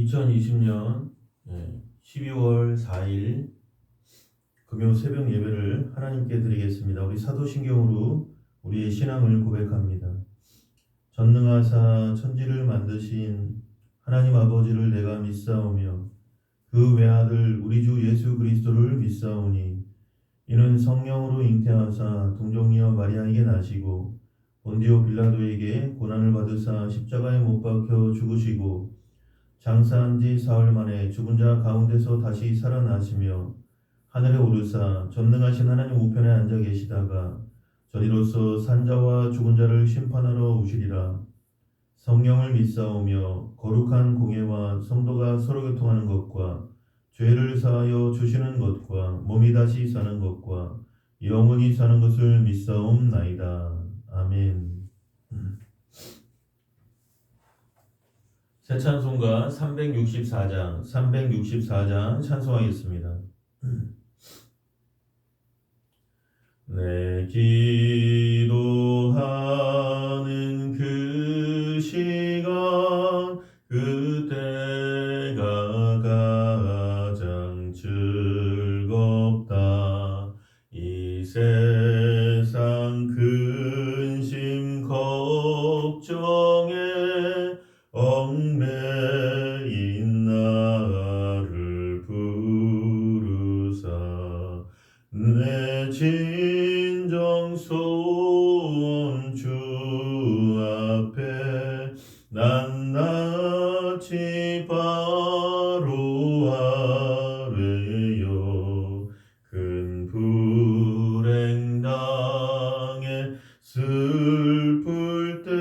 2020년 12월 4일 금요 새벽 예배를 하나님께 드리겠습니다. 우리 사도신경으로 우리의 신앙을 고백합니다. 전능하사 천지를 만드신 하나님 아버지를 내가 믿사오며 그 외아들 우리 주 예수 그리스도를 믿사오니 이는 성령으로 잉태하사 동정녀 마리아에게 나시고 본디오 빌라도에게 고난을 받으사 십자가에 못 박혀 죽으시고 장사한 지 사흘 만에 죽은 자 가운데서 다시 살아나시며 하늘에 오르사 전능하신 하나님 우편에 앉아 계시다가 저리로서 산자와 죽은 자를 심판하러 오시리라. 성령을 믿사오며 거룩한 공예와 성도가 서로 교통하는 것과 죄를 사하여 주시는 것과 몸이 다시 사는 것과 영원히 사는 것을 믿사옵나이다. 아멘. 새 찬송가 364장 찬송하겠습니다. 내 기도하는 그 시간 그때가 가장 즐겁다. 이 세상 근심 걱정에 얽매인 나를 부르사 내 진정 소원 주 앞에 낱낱이 바로 아뢰요. 큰 불행 당해 슬플 때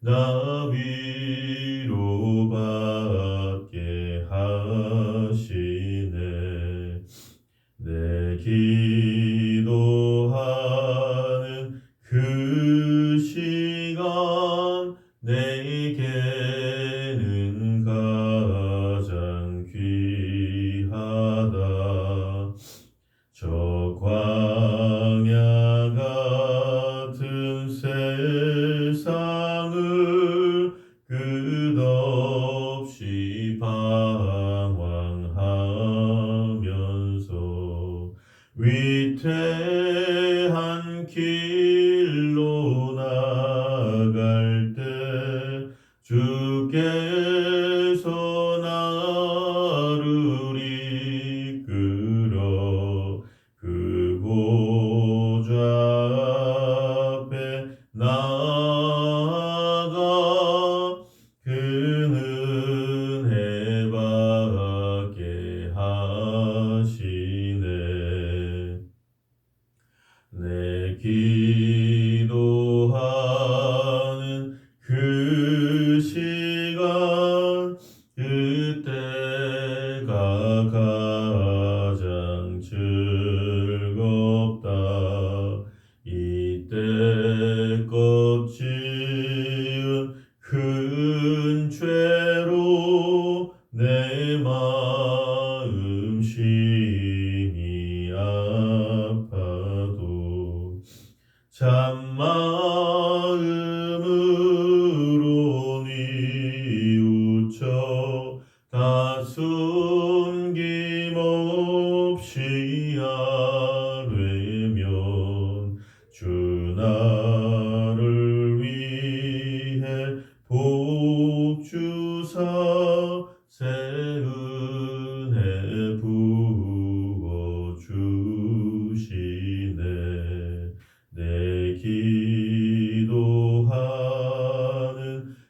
나 위로받게 하시네. 내 기도하는 그 시간 내게는 가장 귀하다. 저 광야 같은 세상을 끝없이 방황하면서 위태한 길로 나갈 때 주께서 나를 이끌어 그 보좌 앞에 나아가 그 은혜 받게 하시네. 내 기도하는 그 시간 그때가 가장 즐겁다. 이때 껍질은 큰 죄로 내 마음 심히 아파도 참마음으로 뉘우쳐 다 숨김없이 아뢰면 주 나를 위해 복 주사 새 은혜 부어 주시네. 내 기도하는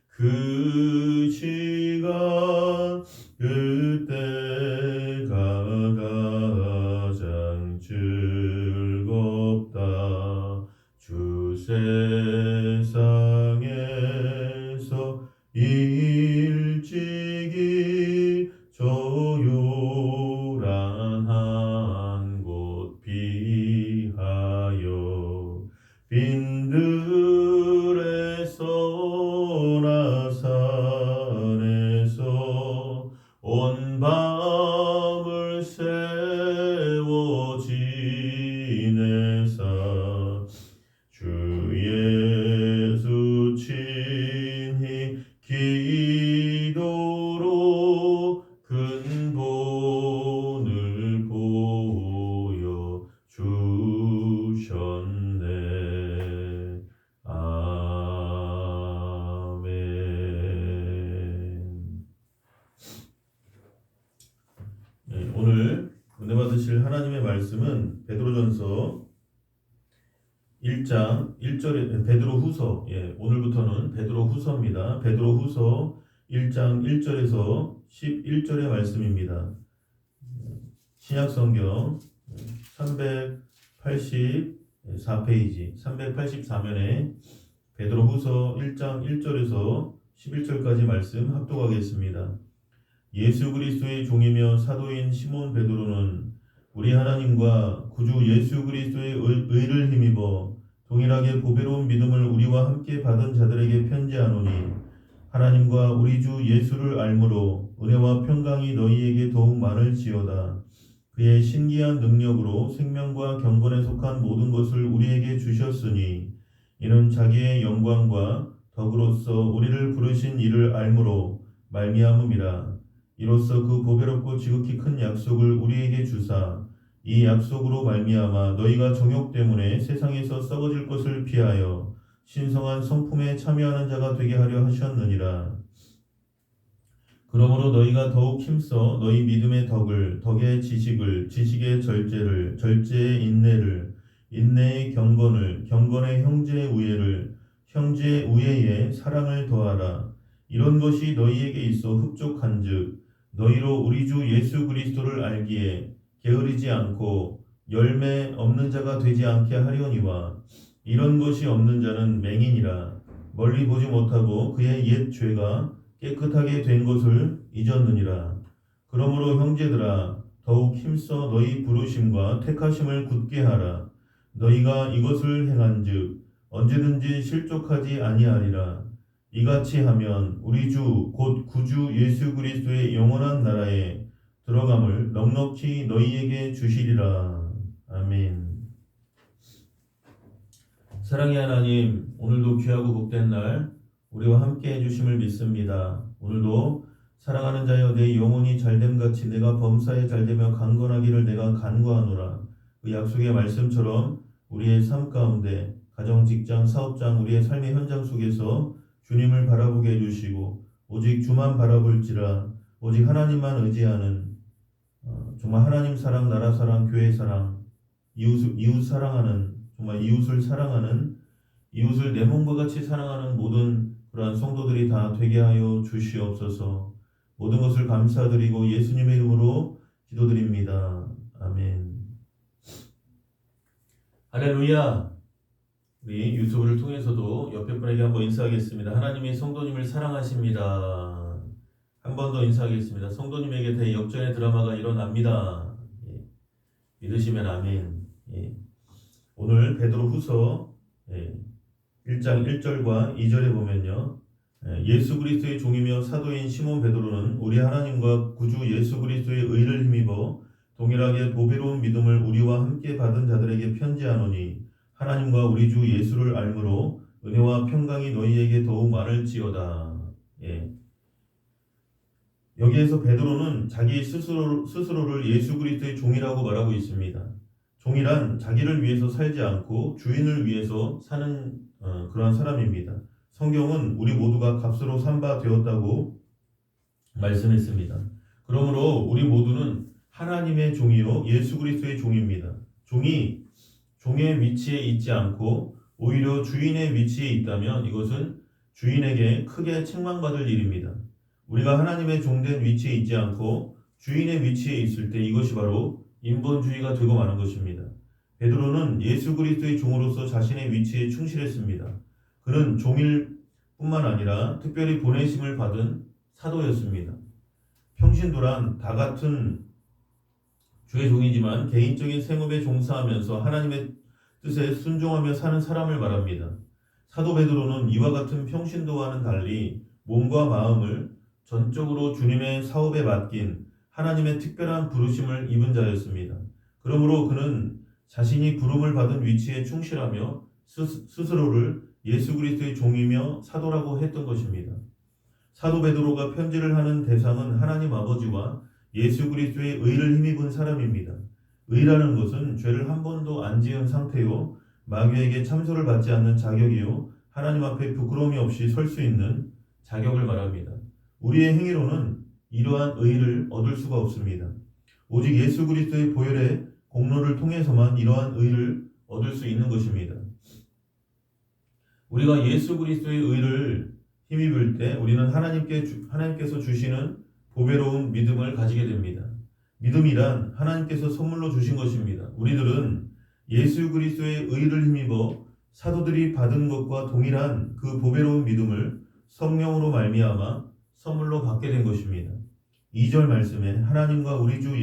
그 시간 그때가 가장 즐겁다. 주 세상에서 일찍이 조요란한 곳 피하여 빈들에서나 산에서 온 밤을 세워 지내사 주의 말씀은 베드로전서 1장 1절에 베드로후서 오늘부터는 베드로후서입니다. 베드로후서 1장 1절에서 11절의 말씀입니다. 신약성경 384페이지 384면에 베드로후서 1장 1절에서 11절까지 말씀 합독하겠습니다. 예수 그리스도의 종이며 사도인 시몬 베드로는 우리 하나님과 구주 예수 그리스도의 의를 힘입어 동일하게 보배로운 믿음을 우리와 함께 받은 자들에게 편지하노니 하나님과 우리 주 예수를 알므로 은혜와 평강이 너희에게 더욱 많을지어다. 그의 신기한 능력으로 생명과 경건에 속한 모든 것을 우리에게 주셨으니 이는 자기의 영광과 덕으로서 우리를 부르신 이를 알므로 말미암음이라. 이로써 그 보배롭고 지극히 큰 약속을 우리에게 주사 이 약속으로 말미암아 너희가 정욕 때문에 세상에서 썩어질 것을 피하여 신성한 성품에 참여하는 자가 되게 하려 하셨느니라. 그러므로 너희가 더욱 힘써 너희 믿음의 덕을, 덕의 지식을, 지식의 절제를, 절제의 인내를, 인내의 경건을, 경건의 형제의 우애를, 형제의 우애에 사랑을 더하라. 이런 것이 너희에게 있어 흡족한즉 너희로 우리 주 예수 그리스도를 알기에 게으르지 않고 열매 없는 자가 되지 않게 하려니와 이런 것이 없는 자는 맹인이라. 멀리 보지 못하고 그의 옛 죄가 깨끗하게 된 것을 잊었느니라. 그러므로 형제들아 더욱 힘써 너희 부르심과 택하심을 굳게 하라. 너희가 이것을 행한즉 언제든지 실족하지 아니하리라. 이같이 하면 우리 주 곧 구주 예수 그리스도의 영원한 나라에 들어감을 넉넉히 너희에게 주시리라. 아멘. 사랑의 하나님, 오늘도 귀하고 복된 날 우리와 함께 해주심을 믿습니다. 오늘도 사랑하는 자여 내 영혼이 잘됨같이 내가 범사에 잘되며 강건하기를 내가 간구하노라. 그 약속의 말씀처럼 우리의 삶 가운데 가정, 직장, 사업장, 우리의 삶의 현장 속에서 주님을 바라보게 해주시고 오직 주만 바라볼지라. 오직 하나님만 의지하는 정말 하나님 사랑, 나라 사랑, 교회 사랑, 이웃 사랑하는, 정말 이웃을 사랑하는, 이웃을 내 몸과 같이 사랑하는 모든 그러한 성도들이 다 되게 하여 주시옵소서. 모든 것을 감사드리고 예수님의 이름으로 기도드립니다. 아멘. 할렐루야. 우리 유튜브를 통해서도 옆에 분에게 한번 인사하겠습니다. 하나님이 성도님을 사랑하십니다. 한 번 더 인사하겠습니다. 성도님에게 대역전의 드라마가 일어납니다. 믿으시면 아멘. 오늘 베드로후서 1장 1절과 2절에 보면요. 예수 그리스도의 종이며 사도인 시몬 베드로는 우리 하나님과 구주 예수 그리스도의 의를 힘입어 동일하게 보배로운 믿음을 우리와 함께 받은 자들에게 편지하노니 하나님과 우리 주 예수를 알므로 은혜와 평강이 너희에게 더욱 많을지어다. 여기에서 베드로는 자기 스스로를 예수 그리스도의 종이라고 말하고 있습니다. 종이란 자기를 위해서 살지 않고 주인을 위해서 사는 그러한 사람입니다. 성경은 우리 모두가 값으로 산 바 되었다고 말씀했습니다. 그러므로 우리 모두는 하나님의 종이요 예수 그리스도의 종입니다. 종이 종의 위치에 있지 않고 오히려 주인의 위치에 있다면 이것은 주인에게 크게 책망받을 일입니다. 우리가 하나님의 종된 위치에 있지 않고 주인의 위치에 있을 때 이것이 바로 인본주의가 되고 마는 것입니다. 베드로는 예수 그리스도의 종으로서 자신의 위치에 충실했습니다. 그는 종일 뿐만 아니라 특별히 보내심을 받은 사도였습니다. 평신도란 다 같은 주의 종이지만 개인적인 생업에 종사하면서 하나님의 뜻에 순종하며 사는 사람을 말합니다. 사도 베드로는 이와 같은 평신도와는 달리 몸과 마음을 전적으로 주님의 사업에 맡긴 하나님의 특별한 부르심을 입은 자였습니다. 그러므로 그는 자신이 부름을 받은 위치에 충실하며 스스로를 예수 그리스도의 종이며 사도라고 했던 것입니다. 사도 베드로가 편지를 하는 대상은 하나님 아버지와 예수 그리스도의 의를 힘입은 사람입니다. 의라는 것은 죄를 한 번도 안 지은 상태요 마귀에게 참소를 받지 않는 자격이요 하나님 앞에 부끄러움이 없이 설 수 있는 자격을 말합니다. 우리의 행위로는 이러한 의를 얻을 수가 없습니다. 오직 예수 그리스도의 보혈에 공로를 통해서만 이러한 의를 얻을 수 있는 것입니다. 우리가 예수 그리스도의 의를 힘입을 때 우리는 하나님께서 주시는 보배로운 믿음을 가지게 됩니다. 믿음이란 하나님께서 선물로 주신 것입니다. 우리들은 예수 그리스도의 의를 힘입어 사도들이 받은 것과 동일한 그 보배로운 믿음을 성령으로 말미암아 선물로 받게 된 것입니다. 2절 말씀에 하나님과 우리 주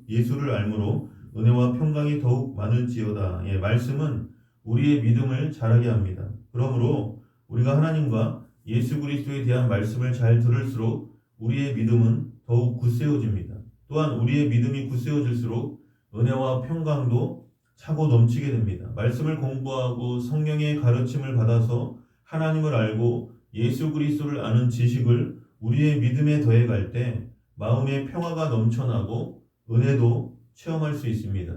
예수를 알므로 은혜와 평강이 더욱 많을지어다. 말씀은 우리의 믿음을 자라게 합니다. 그러므로 우리가 하나님과 예수 그리스도에 대한 말씀을 잘 들을수록 우리의 믿음은 더욱 굳세워집니다. 또한 우리의 믿음이 굳세워질수록 은혜와 평강도 차고 넘치게 됩니다. 말씀을 공부하고 성령의 가르침을 받아서 하나님을 알고 예수 그리스도를 아는 지식을 우리의 믿음에 더해갈 때 마음의 평화가 넘쳐나고 은혜도 체험할 수 있습니다.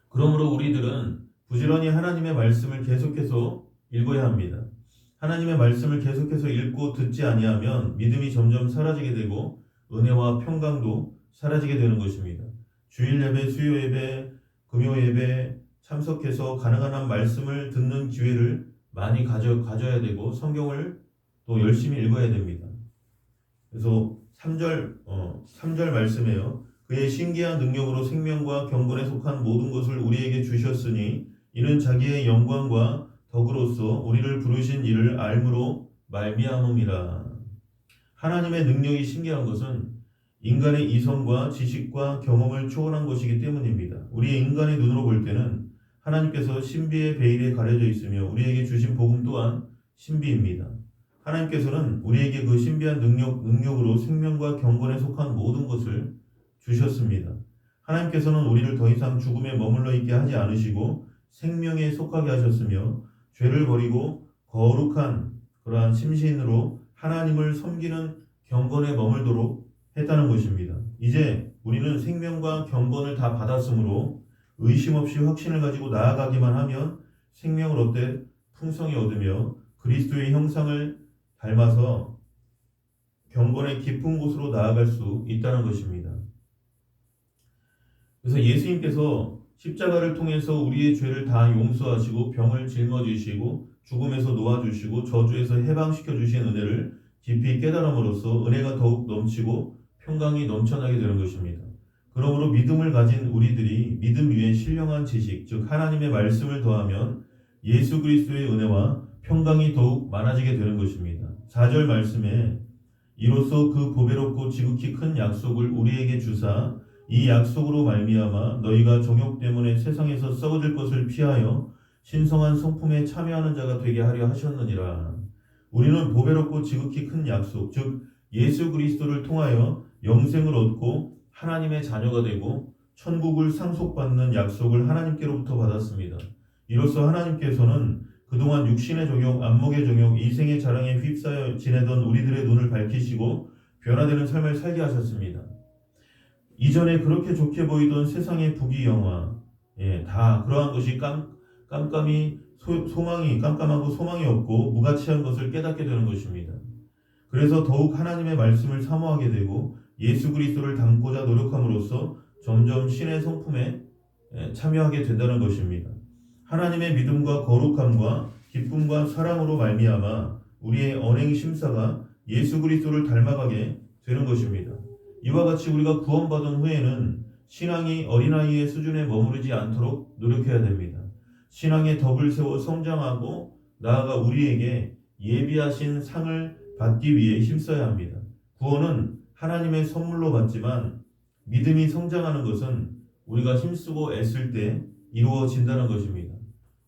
그러므로 우리들은 부지런히 하나님의 말씀을 계속해서 읽어야 합니다. 하나님의 말씀을 계속해서 읽고 듣지 아니하면 믿음이 점점 사라지게 되고 은혜와 평강도 사라지게 되는 것입니다. 주일 예배, 수요 예배, 금요 예배 참석해서 가능한 한 말씀을 듣는 기회를 많이 가져야 되고 성경을 또 열심히 읽어야 됩니다. 그래서 3절 말씀에요. 그의 신기한 능력으로 생명과 경건에 속한 모든 것을 우리에게 주셨으니 이는 자기의 영광과 덕으로서 우리를 부르신 이를 알므로 말미암음이라. 하나님의 능력이 신기한 것은 인간의 이성과 지식과 경험을 초월한 것이기 때문입니다. 우리의 인간의 눈으로 볼 때는 하나님께서 신비의 베일에 가려져 있으며 우리에게 주신 복음 또한 신비입니다. 하나님께서는 우리에게 그 신비한 능력으로 생명과 경건에 속한 모든 것을 주셨습니다. 하나님께서는 우리를 더 이상 죽음에 머물러 있게 하지 않으시고 생명에 속하게 하셨으며 죄를 버리고 거룩한 그러한 심신으로 하나님을 섬기는 경건에 머물도록 했다는 것입니다. 이제 우리는 생명과 경건을 다 받았으므로 의심 없이 확신을 가지고 나아가기만 하면 생명을 얻되 풍성히 얻으며 그리스도의 형상을 닮아서 경건의 깊은 곳으로 나아갈 수 있다는 것입니다. 그래서 예수님께서 십자가를 통해서 우리의 죄를 다 용서하시고 병을 짊어지시고 죽음에서 놓아주시고 저주에서 해방시켜 주신 은혜를 깊이 깨달음으로써 은혜가 더욱 넘치고 평강이 넘쳐나게 되는 것입니다. 그러므로 믿음을 가진 우리들이 믿음 위에 신령한 지식, 즉 하나님의 말씀을 더하면 예수 그리스도의 은혜와 평강이 더욱 많아지게 되는 것입니다. 4절 말씀에 이로써 그 보배롭고 지극히 큰 약속을 우리에게 주사 이 약속으로 말미암아 너희가 정욕 때문에 세상에서 썩어질 것을 피하여 신성한 성품에 참여하는 자가 되게 하려 하셨느니라. 우리는 보배롭고 지극히 큰 약속, 즉 예수 그리스도를 통하여 영생을 얻고 하나님의 자녀가 되고 천국을 상속받는 약속을 하나님께로부터 받았습니다. 이로써 하나님께서는 그동안 육신의 정욕, 안목의 정욕, 이생의 자랑에 휩싸여 지내던 우리들의 눈을 밝히시고 변화되는 삶을 살게 하셨습니다. 이전에 그렇게 좋게 보이던 세상의 부귀영화, 다 그러한 것이 깜깜하고 소망이 없고 무가치한 것을 깨닫게 되는 것입니다. 그래서 더욱 하나님의 말씀을 사모하게 되고 예수 그리스도를 닮고자 노력함으로써 점점 신의 성품에 참여하게 된다는 것입니다. 하나님의 믿음과 거룩함과 기쁨과 사랑으로 말미암아 우리의 언행 심사가 예수 그리스도를 닮아가게 되는 것입니다. 이와 같이 우리가 구원받은 후에는 신앙이 어린아이의 수준에 머무르지 않도록 노력해야 됩니다. 신앙의 덕을 세워 성장하고 나아가 우리에게 예비하신 상을 받기 위해 힘써야 합니다. 구원은 하나님의 선물로 받지만 믿음이 성장하는 것은 우리가 힘쓰고 애쓸 때 이루어진다는 것입니다.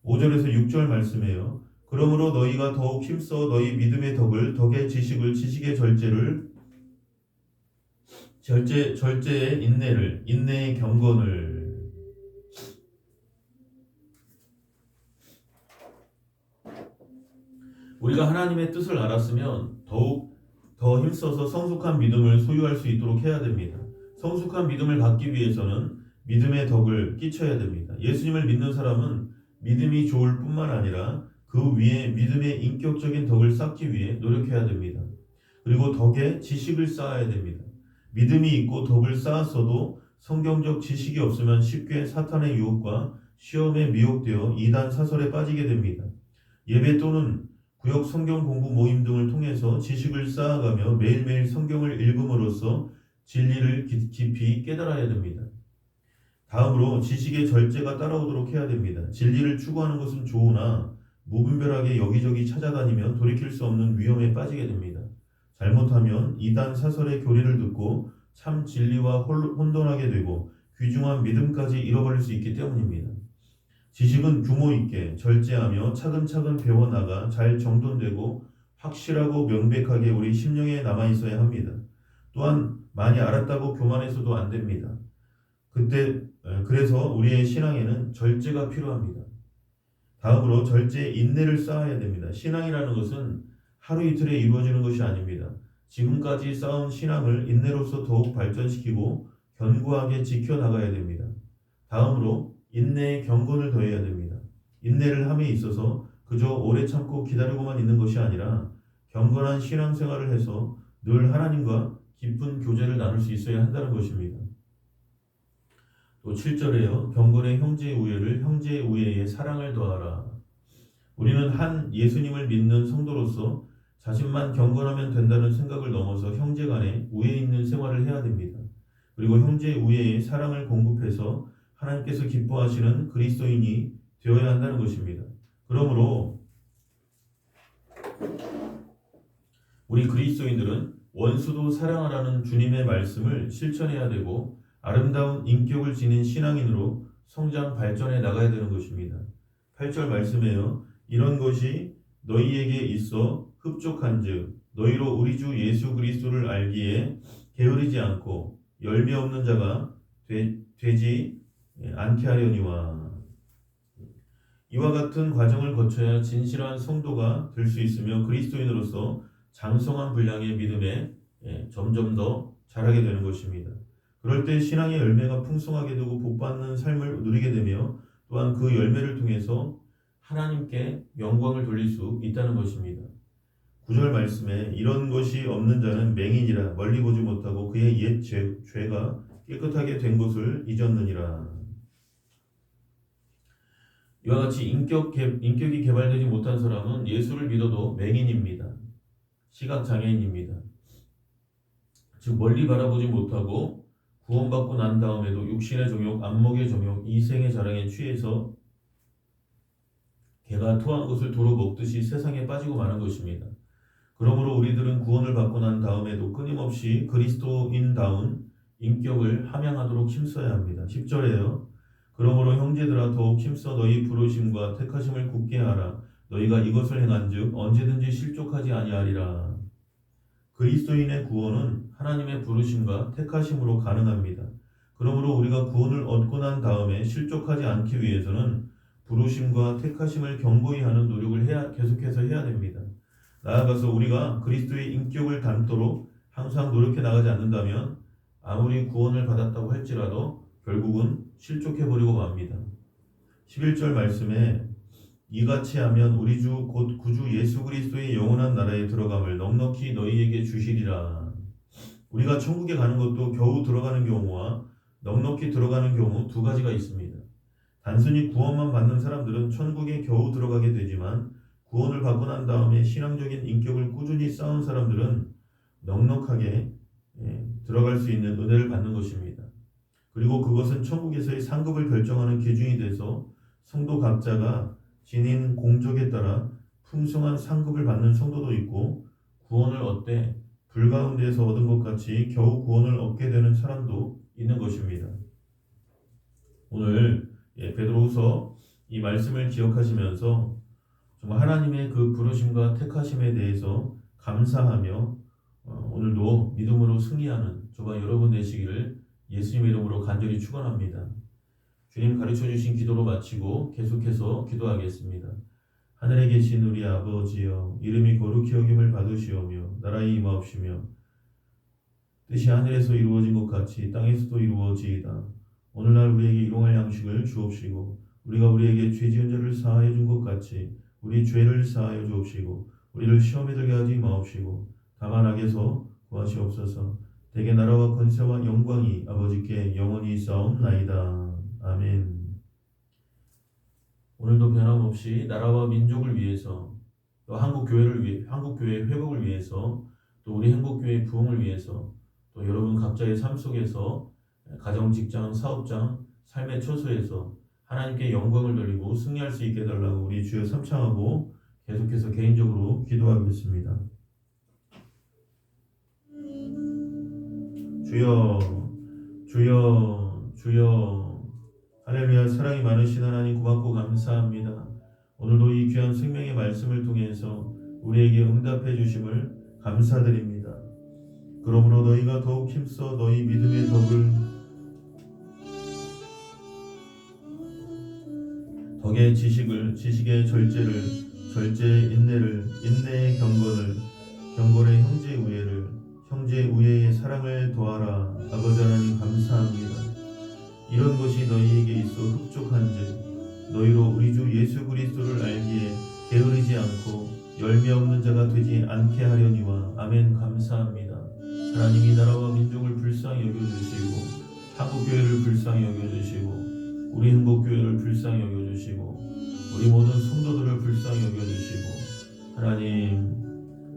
5절에서 6절 말씀이에요. 그러므로 너희가 더욱 힘써 너희 믿음의 덕의 지식을, 지식의 절제의 인내를, 인내의 경건을. 우리가 하나님의 뜻을 알았으면 더욱 더 힘써서 성숙한 믿음을 소유할 수 있도록 해야 됩니다. 성숙한 믿음을 갖기 위해서는 믿음의 덕을 끼쳐야 됩니다. 예수님을 믿는 사람은 믿음이 좋을 뿐만 아니라 그 위에 믿음의 인격적인 덕을 쌓기 위해 노력해야 됩니다. 그리고 덕에 지식을 쌓아야 됩니다. 믿음이 있고 덕을 쌓았어도 성경적 지식이 없으면 쉽게 사탄의 유혹과 시험에 미혹되어 이단 사설에 빠지게 됩니다. 예배 또는 구역 성경 공부 모임 등을 통해서 지식을 쌓아가며 매일매일 성경을 읽음으로써 진리를 깊이 깨달아야 됩니다. 다음으로 지식의 절제가 따라오도록 해야 됩니다. 진리를 추구하는 것은 좋으나 무분별하게 여기저기 찾아다니면 돌이킬 수 없는 위험에 빠지게 됩니다. 잘못하면 이단 사설의 교리를 듣고 참 진리와 혼돈하게 되고 귀중한 믿음까지 잃어버릴 수 있기 때문입니다. 지식은 규모 있게 절제하며 차근차근 배워나가 잘 정돈되고 확실하고 명백하게 우리 심령에 남아있어야 합니다. 또한 많이 알았다고 교만해서도 안 됩니다. 그래서 우리의 신앙에는 절제가 필요합니다. 다음으로 절제 인내를 쌓아야 됩니다. 신앙이라는 것은 하루 이틀에 이루어지는 것이 아닙니다. 지금까지 쌓은 신앙을 인내로서 더욱 발전시키고 견고하게 지켜나가야 됩니다. 다음으로 인내에 경건을 더해야 됩니다. 인내를 함에 있어서 그저 오래 참고 기다리고만 있는 것이 아니라 경건한 신앙생활을 해서 늘 하나님과 깊은 교제를 나눌 수 있어야 한다는 것입니다. 또 7절에요. 경건의 형제의 우애를 형제의 우애에 사랑을 더하라. 우리는 한 예수님을 믿는 성도로서 자신만 경건하면 된다는 생각을 넘어서 형제 간에 우애 있는 생활을 해야 됩니다. 그리고 형제의 우애에 사랑을 공급해서 하나님께서 기뻐하시는 그리스도인이 되어야 한다는 것입니다. 그러므로 우리 그리스도인들은 원수도 사랑하라는 주님의 말씀을 실천해야 되고 아름다운 인격을 지닌 신앙인으로 성장 발전해 나가야 되는 것입니다. 8절 말씀에요. 이런 것이 너희에게 있어 흡족한즉 너희로 우리 주 예수 그리스도를 알기에 게으르지 않고 열매 없는 자가 되지 않게 하려니와. 이와 같은 과정을 거쳐야 진실한 성도가 될 수 있으며 그리스도인으로서 장성한 분량의 믿음에 점점 더 자라게 되는 것입니다. 그럴 때 신앙의 열매가 풍성하게 되고 복받는 삶을 누리게 되며 또한 그 열매를 통해서 하나님께 영광을 돌릴 수 있다는 것입니다. 9절 말씀에 이런 것이 없는 자는 맹인이라 멀리 보지 못하고 그의 옛 죄가 깨끗하게 된 것을 잊었느니라. 이와 같이 인격이 개발되지 못한 사람은 예수를 믿어도 맹인입니다. 시각장애인입니다. 즉 멀리 바라보지 못하고 구원받고 난 다음에도 육신의 정욕, 안목의 정욕, 이생의 자랑에 취해서 개가 토한 것을 도로 먹듯이 세상에 빠지고 마는 것입니다. 그러므로 우리들은 구원을 받고 난 다음에도 끊임없이 그리스도인다운 인격을 함양하도록 힘써야 합니다. 10절에요. 그러므로 형제들아 더욱 힘써 너희 부르심과 택하심을 굳게 하라. 너희가 이것을 행한즉 언제든지 실족하지 아니하리라. 그리스도인의 구원은 하나님의 부르심과 택하심으로 가능합니다. 그러므로 우리가 구원을 얻고 난 다음에 실족하지 않기 위해서는 부르심과 택하심을 견고히 하는 노력을 계속해서 해야 됩니다. 나아가서 우리가 그리스도의 인격을 닮도록 항상 노력해 나가지 않는다면 아무리 구원을 받았다고 할지라도 결국은 실족해버리고 맙니다. 11절 말씀에 이같이 하면 우리 주 곧 구주 예수 그리스도의 영원한 나라에 들어감을 넉넉히 너희에게 주시리라. 우리가 천국에 가는 것도 겨우 들어가는 경우와 넉넉히 들어가는 경우 두 가지가 있습니다. 단순히 구원만 받는 사람들은 천국에 겨우 들어가게 되지만 구원을 받고 난 다음에 신앙적인 인격을 꾸준히 쌓은 사람들은 넉넉하게 들어갈 수 있는 은혜를 받는 것입니다. 그리고 그것은 천국에서의 상급을 결정하는 기준이 돼서 성도 각자가 지닌 공적에 따라 풍성한 상급을 받는 성도도 있고 구원을 얻되 불 가운데에서 얻은 것 같이 겨우 구원을 얻게 되는 사람도 있는 것입니다. 오늘 베드로후서 이 말씀을 기억하시면서 정말 하나님의 그 부르심과 택하심에 대해서 감사하며 오늘도 믿음으로 승리하는 저와 여러분 되시기를 예수님의 이름으로 간절히 축원합니다. 주님 가르쳐주신 기도로 마치고 계속해서 기도하겠습니다. 하늘에 계신 우리 아버지여 이름이 거룩히 여김을 받으시오며 나라의 임하옵시며 뜻이 하늘에서 이루어진 것 같이 땅에서도 이루어지이다. 오늘날 우리에게 일용할 양식을 주옵시고 우리가 우리에게 죄 지은 자를 사하여 준 것 같이 우리 죄를 사하여 주옵시고 우리를 시험에 들게 하지 마옵시고 다만 악에서 구하시옵소서. 대개 나라와 권세와 영광이 아버지께 영원히 있사옵나이다. 아멘. 오늘도 변함없이 나라와 민족을 위해서, 또 한국 교회의 회복을 위해서, 또 우리 행복교회의 부흥을 위해서, 또 여러분 각자의 삶 속에서 가정, 직장, 사업장, 삶의 처소에서 하나님께 영광을 돌리고 승리할 수 있게 해달라고 우리 주여 삼창하고 계속해서 개인적으로 기도하겠습니다. 주여, 주여, 주여. 할렐루야. 사랑이 많으신 하나님 고맙고 감사합니다. 오늘도 이 귀한 생명의 말씀을 통해서 우리에게 응답해 주심을 감사드립니다. 그러므로 너희가 더욱 힘써 너희 믿음의 덕의 지식을, 지식의 절제를, 절제의 인내를, 인내의 경건을, 경건의 형제의 우애를, 형제의 우애의 사랑을 더하라. 아버지 하나님 감사합니다. 이런 것이 너희에게 있어 흡족한즉 너희로 우리 주 예수 그리스도를 알기에 게으르지 않고 열매 없는 자가 되지 않게 하려니와. 아멘. 감사합니다. 하나님이 나라와 민족을 불쌍히 여겨주시고 한국교회를 불쌍히 여겨주시고 우리 행복교회를 불쌍히 여겨주시고 우리 모든 성도들을 불쌍히 여겨주시고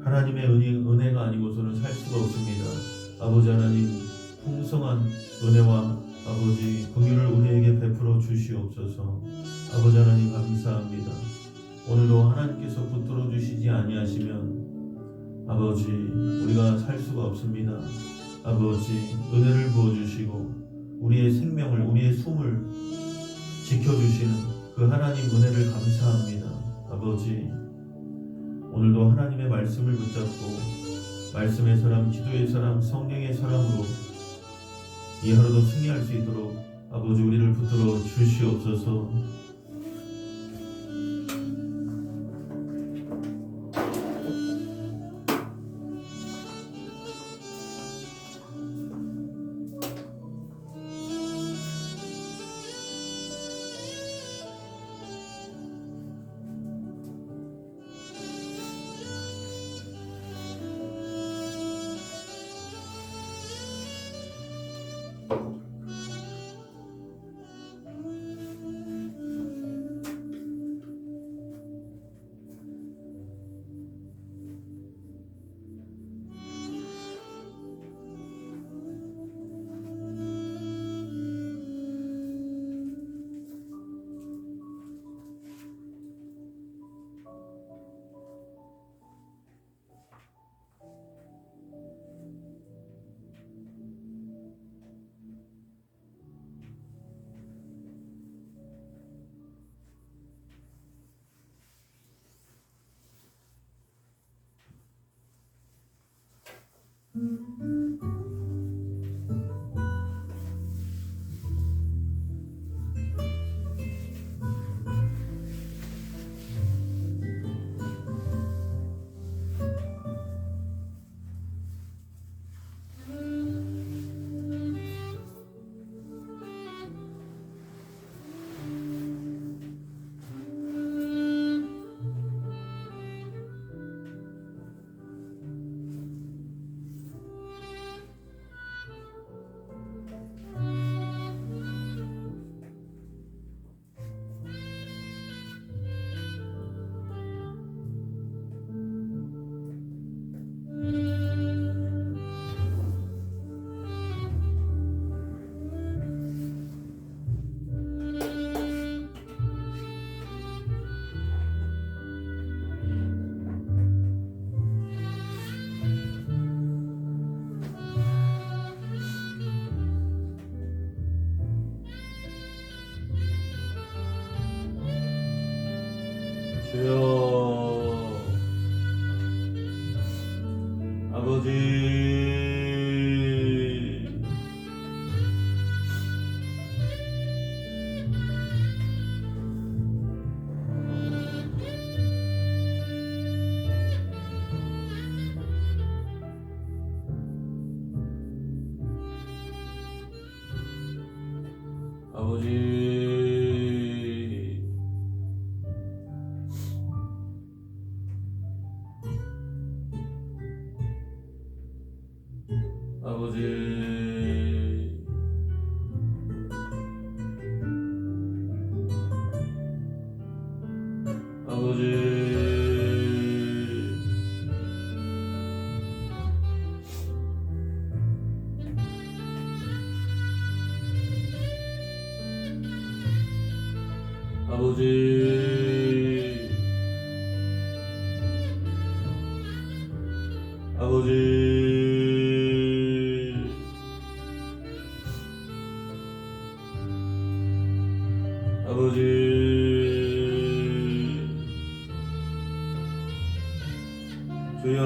하나님의 은혜가 아니고서는 살 수가 없습니다. 아버지 하나님 풍성한 은혜와 아버지 긍휼을 우리에게 베풀어 주시옵소서. 아버지 하나님 감사합니다. 오늘도 하나님께서 붙들어 주시지 아니하시면 아버지 우리가 살 수가 없습니다. 아버지 은혜를 부어주시고 우리의 생명을 우리의 숨을 지켜주시는 그 하나님 은혜를 감사합니다. 아버지 오늘도 하나님의 말씀을 붙잡고 말씀의 사람, 기도의 사람, 성령의 사람으로 이 하루도 승리할 수 있도록 아버지 우리를 붙들어 주시옵소서. 주여 아버지 아버지 아버지, 아버지, 아버지, 주여,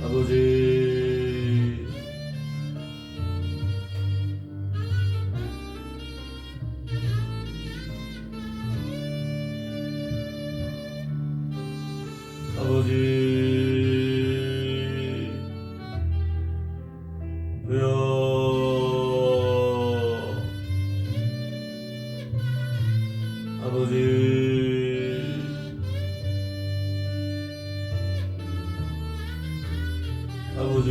아버지, 아버지, 주여, 아버지, 아버지,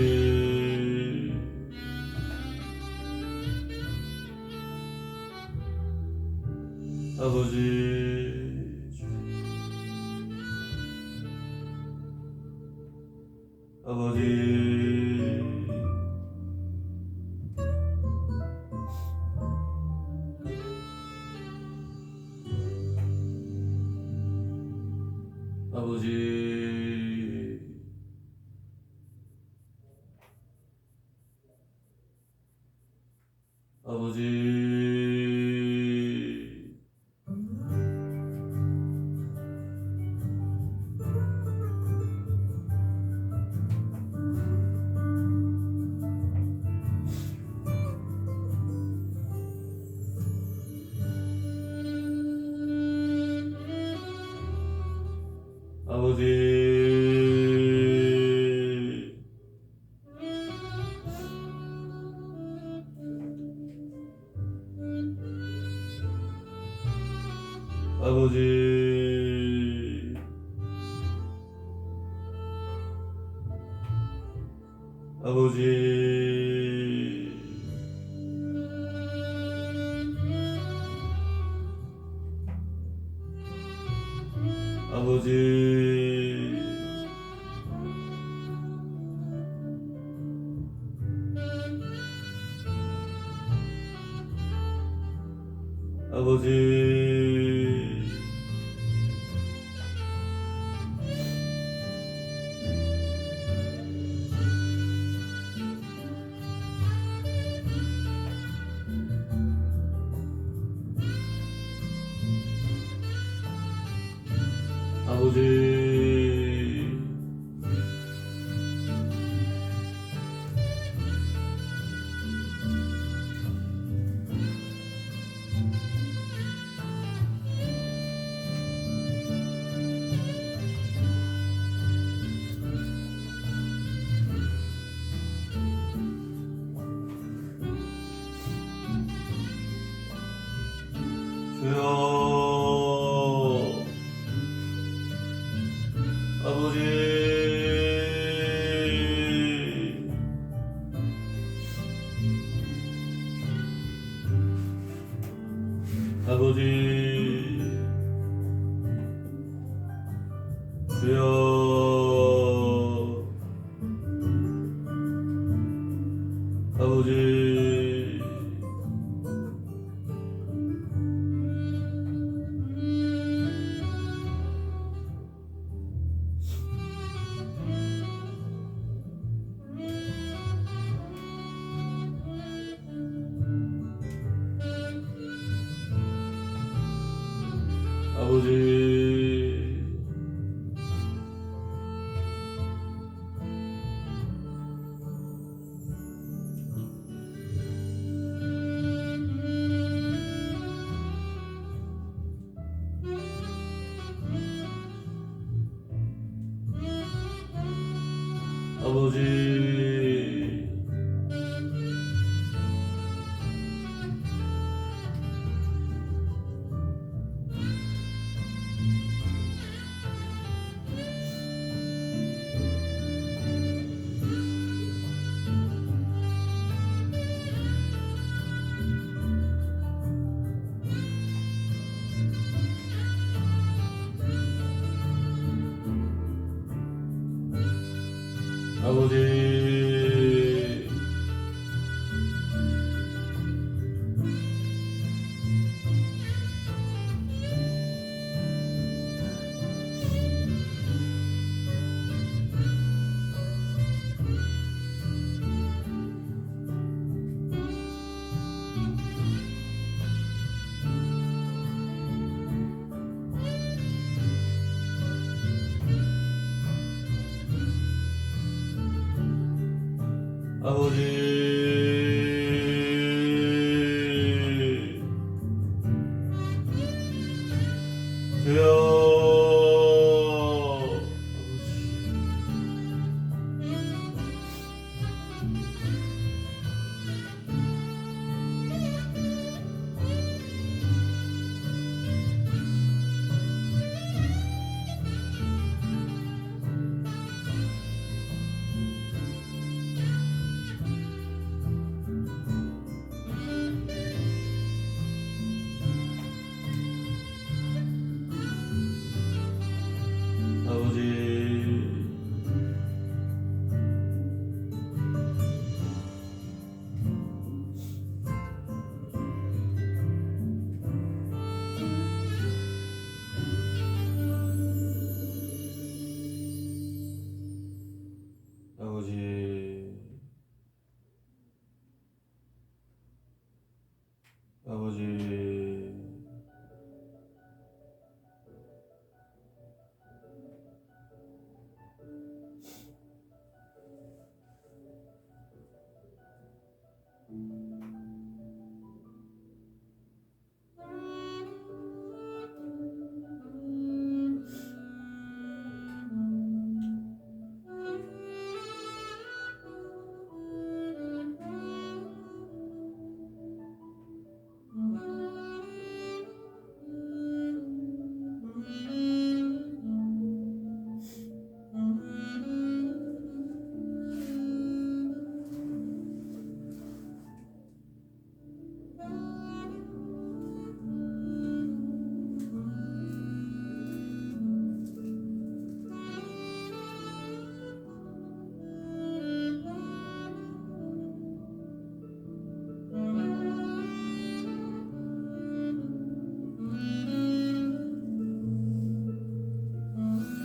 아버지, 아버지, 아버지, 아버지, 아버지, 아버지, 아버지, 아버지, 아버지, 아버지, 주여, 아버지, 아버지, 주여, 아버지, 아버지, 아버지, 아버지 아버지